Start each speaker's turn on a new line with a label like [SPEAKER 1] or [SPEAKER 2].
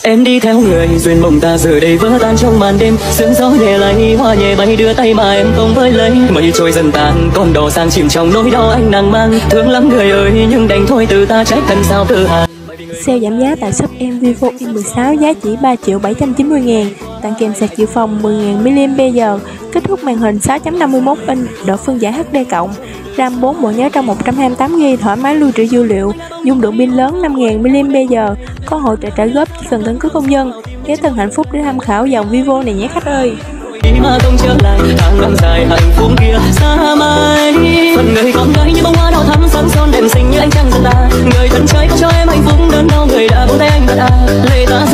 [SPEAKER 1] Em đi theo người duyên mộng ta giờ đây vỡ tan trong màn đêm, sương gió nhẹ lay hoa nhẹ bay đưa tay mà em không với lấy. Mây trôi dần tàn con đò sang chìm trong nỗi đau anh nàng mang, thương lắm người ơi nhưng đành thôi từ ta trách thân sao cơ hàn.
[SPEAKER 2] Sale giảm giá tại shop em Vivo Y16 giá chỉ 3.790.000, tặng kèm sạc dự phòng 10.000 mAh, kích thước màn hình 6.51 inch, độ phân giải HD+, RAM 4 bộ nhớ trong 128GB, thoải mái lưu trữ dữ liệu, dung lượng pin lớn 5.000 mAh, có hỗ trợ trả góp chỉ cần căn cước công dân. Ghé Tân Hạnh Phúc để tham khảo dòng Vivo này nhé khách ơi.
[SPEAKER 1] Mà không trở lại tháng năm dài hạnh phúc kia xa mãi, phần người con gái như bông hoa đào thắm sáng son đẹp xinh như ánh trăng dần ta, người thân trai có cho em hạnh phúc đơn đau người đã buông tay anh thật à, lệ ta